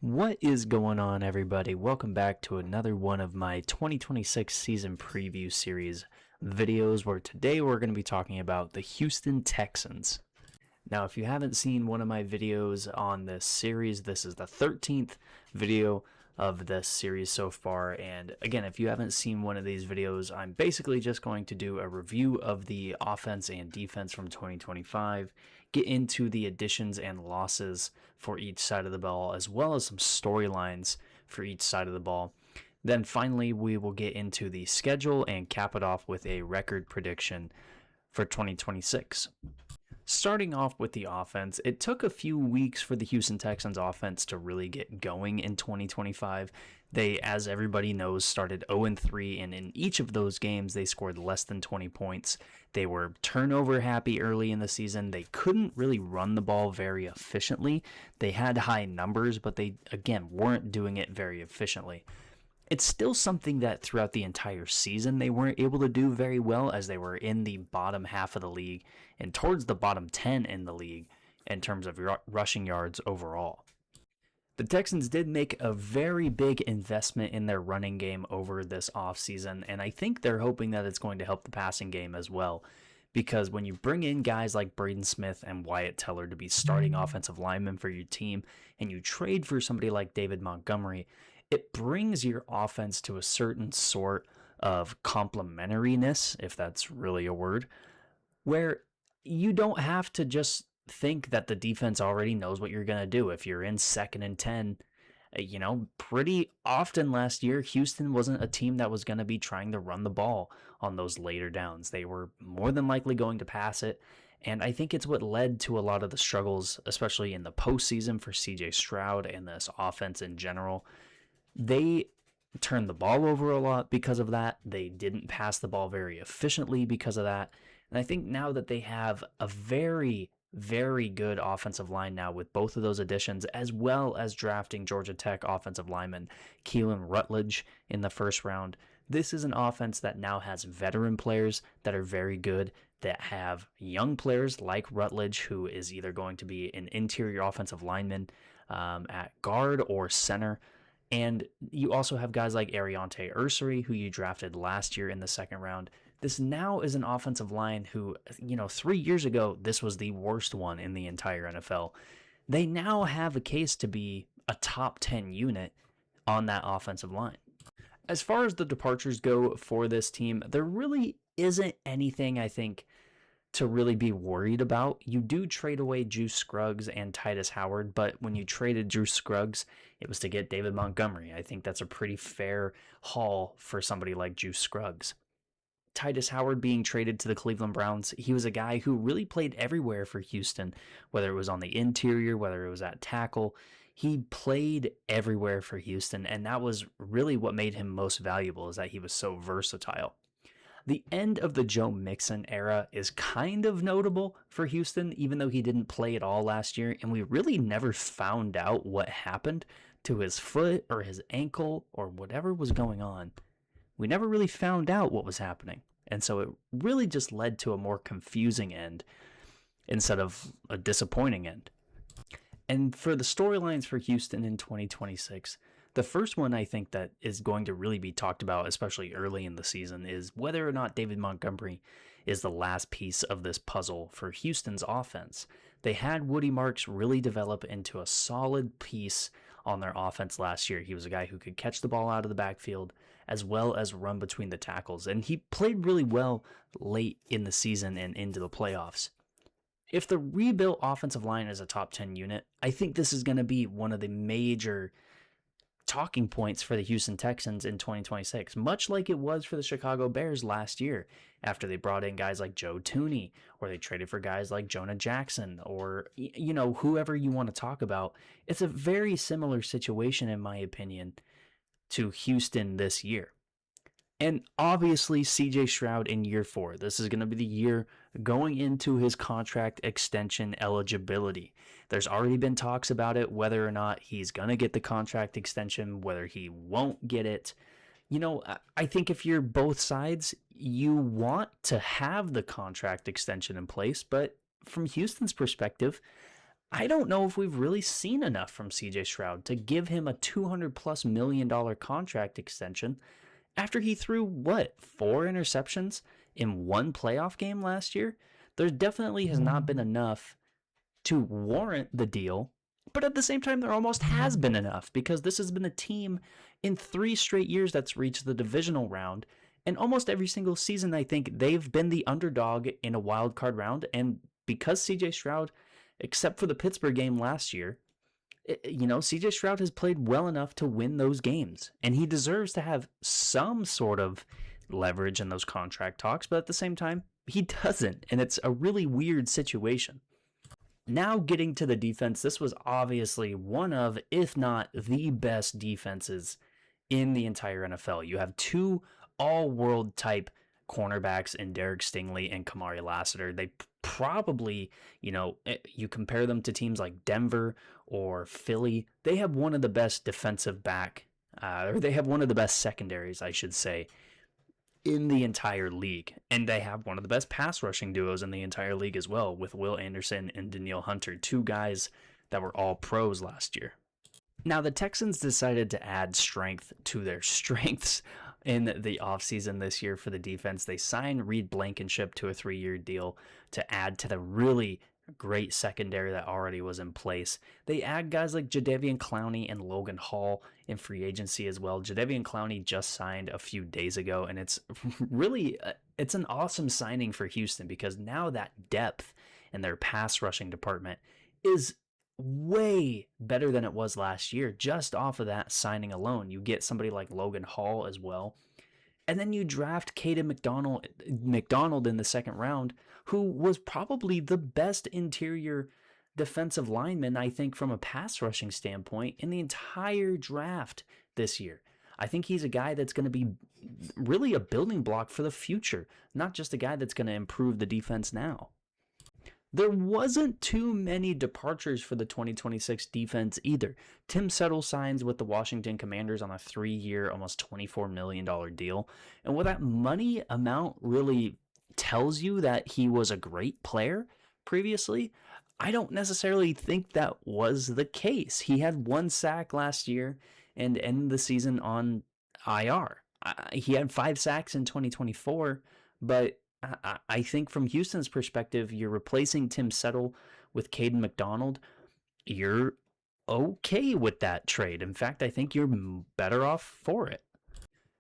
What is going on, everybody? Welcome back to another one of my 2026 season preview series videos, where today we're going to be talking about the Houston Texans. Now, if you haven't seen one of my videos on this series, this is the 13th video of this series so far. And again, if you haven't seen one of these videos, I'm basically just going to do a review of the offense and defense from 2025, get into the additions and losses for each side of the ball, as well as some storylines for each side of the ball. Then finally, we will get into the schedule and cap it off with a record prediction for 2026. Starting off with the offense, it took a few weeks for the Houston Texans offense to really get going in 2025. They, as everybody knows, started 0-3, and in each of those games, they scored less than 20 points. They were turnover happy early in the season. They couldn't really run the ball very efficiently. They had high numbers, but they, again, weren't doing it very efficiently. It's still something that throughout the entire season they weren't able to do very well, as they were in the bottom half of the league and towards the bottom 10 in the league in terms of rushing yards overall. The Texans did make a very big investment in their running game over this offseason, and I think they're hoping that it's going to help the passing game as well, because when you bring in guys like Braden Smith and Wyatt Teller to be starting offensive linemen for your team, and you trade for somebody like David Montgomery, it brings your offense to a certain sort of complementariness, if that's really a word, where you don't have to just think that the defense already knows what you're going to do. If you're in 2nd and 10, pretty often last year, Houston wasn't a team that was going to be trying to run the ball on those later downs. They were more than likely going to pass it. And I think it's what led to a lot of the struggles, especially in the postseason for CJ Stroud and this offense in general. They turned the ball over a lot because of that. They didn't pass the ball very efficiently because of that. And I think now that they have a very, very good offensive line now with both of those additions, as well as drafting Georgia Tech offensive lineman Keelan Rutledge in the first round, this is an offense that now has veteran players that are very good, that have young players like Rutledge, who is either going to be an interior offensive lineman at guard or center. And you also have guys like Ariante Ursary, who you drafted last year in the second round. This now is an offensive line who, 3 years ago, this was the worst one in the entire NFL. They now have a case to be a top 10 unit on that offensive line. As far as the departures go for this team, there really isn't anything, I think, to really be worried about. You do trade away Juice Scruggs and Titus Howard, but when you traded Juice Scruggs, it was to get David Montgomery. I think that's a pretty fair haul for somebody like Juice Scruggs. Titus Howard being traded to the Cleveland Browns, he was a guy who really played everywhere for Houston, whether it was on the interior, whether it was at tackle. He played everywhere for Houston, and that was really what made him most valuable, is that he was so versatile. The end of the Joe Mixon era is kind of notable for Houston, even though he didn't play at all last year, and we really never found out what happened to his foot or his ankle or whatever was going on. We never really found out what was happening, and so it really just led to a more confusing end instead of a disappointing end. And for the storylines for Houston in 2026, the first one I think that is going to really be talked about, especially early in the season, is whether or not David Montgomery is the last piece of this puzzle for Houston's offense. They had Woody Marks really develop into a solid piece on their offense last year. He was a guy who could catch the ball out of the backfield as well as run between the tackles, and he played really well late in the season and into the playoffs. If the rebuilt offensive line is a top 10 unit, I think this is going to be one of the major talking points for the Houston Texans in 2026, much like it was for the Chicago Bears last year after they brought in guys like Joe Thuney, or they traded for guys like Jonah Jackson, or whoever you want to talk about. It's a very similar situation, in my opinion, to Houston this year. And obviously CJ Stroud in year 4. This is going to be the year going into his contract extension eligibility. There's already been talks about it, whether or not he's going to get the contract extension, whether he won't get it. I think if you're both sides, you want to have the contract extension in place, but from Houston's perspective, I don't know if we've really seen enough from CJ Stroud to give him a $200+ million contract extension after he threw, what, 4 interceptions in one playoff game last year? There definitely has not been enough to warrant the deal, but at the same time, there almost has been enough because this has been a team in 3 straight years that's reached the divisional round. And almost every single season, I think they've been the underdog in a wild card round. And because CJ Stroud, except for the Pittsburgh game last year, CJ Stroud has played well enough to win those games. And he deserves to have some sort of leverage in those contract talks. But at the same time, he doesn't. And it's a really weird situation. Now getting to the defense, this was obviously one of, if not the best defenses in the entire NFL. You have two all-world type cornerbacks in Derek Stingley and Kamari Lassiter. They probably, you compare them to teams like Denver or Philly, they have one of the best defensive back, or they have one of the best secondaries, I should say, in the entire league. And they have one of the best pass rushing duos in the entire league as well, with Will Anderson and Danielle Hunter, two guys that were all pros last year. Now, the Texans decided to add strength to their strengths in the offseason this year for the defense. They signed Reed Blankenship to a 3-year deal to add to the really great secondary that already was in place. They add guys like Jadeveon Clowney and Logan Hall in free agency as well. Jadeveon Clowney just signed a few days ago, and it's really it's an awesome signing for Houston because now that depth in their pass rushing department is way better than it was last year. Just off of that signing alone, you get somebody like Logan Hall as well. And then you draft Caden McDonald in the second round, who was probably the best interior defensive lineman, I think, from a pass rushing standpoint in the entire draft this year. I think he's a guy that's going to be really a building block for the future, not just a guy that's going to improve the defense now. There wasn't too many departures for the 2026 defense either. Tim Settle signs with the Washington Commanders on a 3-year, almost $24 million deal. And what that money amount really tells you that he was a great player previously, I don't necessarily think that was the case. He had 1 sack last year and ended the season on IR. He had 5 sacks in 2024, but I think from Houston's perspective, you're replacing Tim Settle with Caden McDonald. You're okay with that trade. In fact, I think you're better off for it.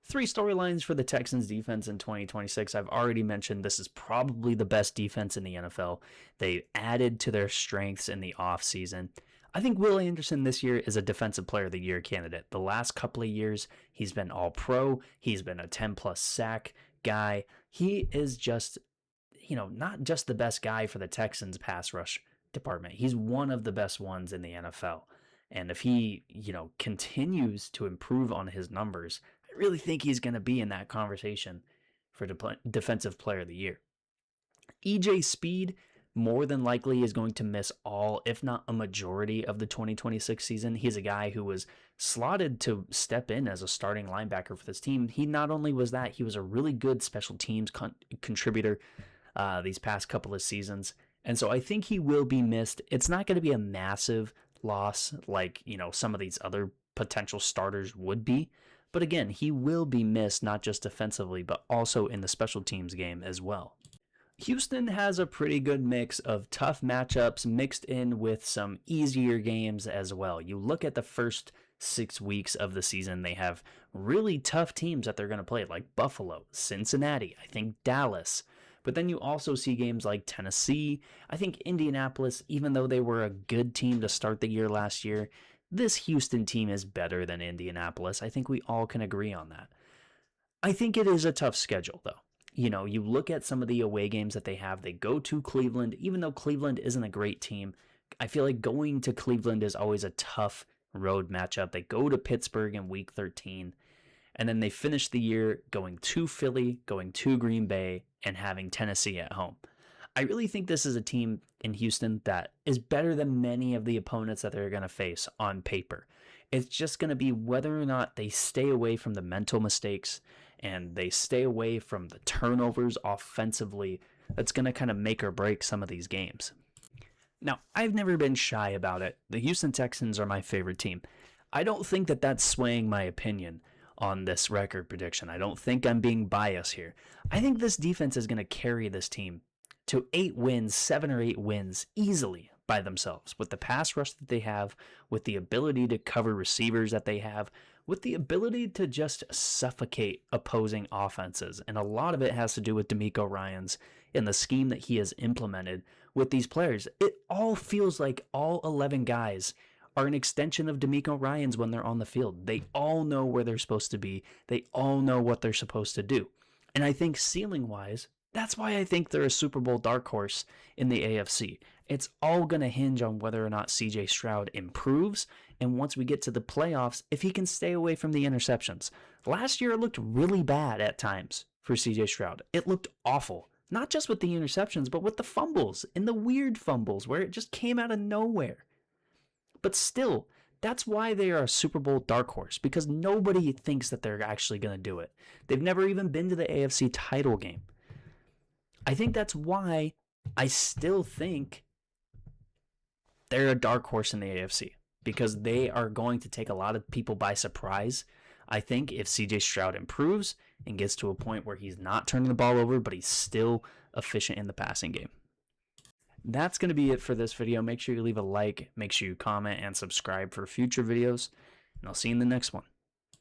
3 storylines for the Texans defense in 2026. I've already mentioned this is probably the best defense in the NFL. They added to their strengths in the offseason. I think Will Anderson this year is a Defensive Player of the Year candidate. The last couple of years, he's been all-pro. He's been a 10-plus sack guy. He is just, not just the best guy for the Texans pass rush department. He's one of the best ones in the NFL. And if he, continues to improve on his numbers, I really think he's going to be in that conversation for Defensive Player of the Year. EJ Speed more than likely is going to miss all, if not a majority, of the 2026 season. He's a guy who was slotted to step in as a starting linebacker for this team. He not only was that, he was a really good special teams contributor these past couple of seasons. And so I think he will be missed. It's not going to be a massive loss like, some of these other potential starters would be. But again, he will be missed not just defensively, but also in the special teams game as well. Houston has a pretty good mix of tough matchups mixed in with some easier games as well. You look at the first 6 weeks of the season, they have really tough teams that they're going to play, like Buffalo, Cincinnati, I think Dallas. But then you also see games like Tennessee. I think Indianapolis, even though they were a good team to start the year last year, this Houston team is better than Indianapolis. I think we all can agree on that. I think it is a tough schedule, though. You look at some of the away games that they have. They go to Cleveland. Even though Cleveland isn't a great team, I feel like going to Cleveland is always a tough road matchup. They go to Pittsburgh in Week 13, and then they finish the year going to Philly, going to Green Bay, and having Tennessee at home. I really think this is a team in Houston that is better than many of the opponents that they're going to face on paper. It's just going to be whether or not they stay away from the mental mistakes and they stay away from the turnovers offensively. That's going to kind of make or break some of these games. Now, I've never been shy about it. The Houston Texans are my favorite team. I don't think that that's swaying my opinion on this record prediction. I don't think I'm being biased here. I think this defense is going to carry this team to 8 wins, 7 or 8 wins easily by themselves with the pass rush that they have, with the ability to cover receivers that they have, with the ability to just suffocate opposing offenses. And a lot of it has to do with DeMeco Ryans and the scheme that he has implemented with these players. It all feels like all 11 guys are an extension of DeMeco Ryans when they're on the field. They all know where they're supposed to be. They all know what they're supposed to do. And I think ceiling-wise, that's why I think they're a Super Bowl dark horse in the AFC. It's all going to hinge on whether or not CJ Stroud improves, and once we get to the playoffs, if he can stay away from the interceptions. Last year, it looked really bad at times for CJ Stroud. It looked awful. Not just with the interceptions, but with the fumbles and the weird fumbles where it just came out of nowhere. But still, that's why they are a Super Bowl dark horse, because nobody thinks that they're actually going to do it. They've never even been to the AFC title game. I think that's why I still think they're a dark horse in the AFC, because they are going to take a lot of people by surprise. I think if CJ Stroud improves and gets to a point where he's not turning the ball over, but he's still efficient in the passing game. That's going to be it for this video. Make sure you leave a like, make sure you comment and subscribe for future videos, and I'll see you in the next one.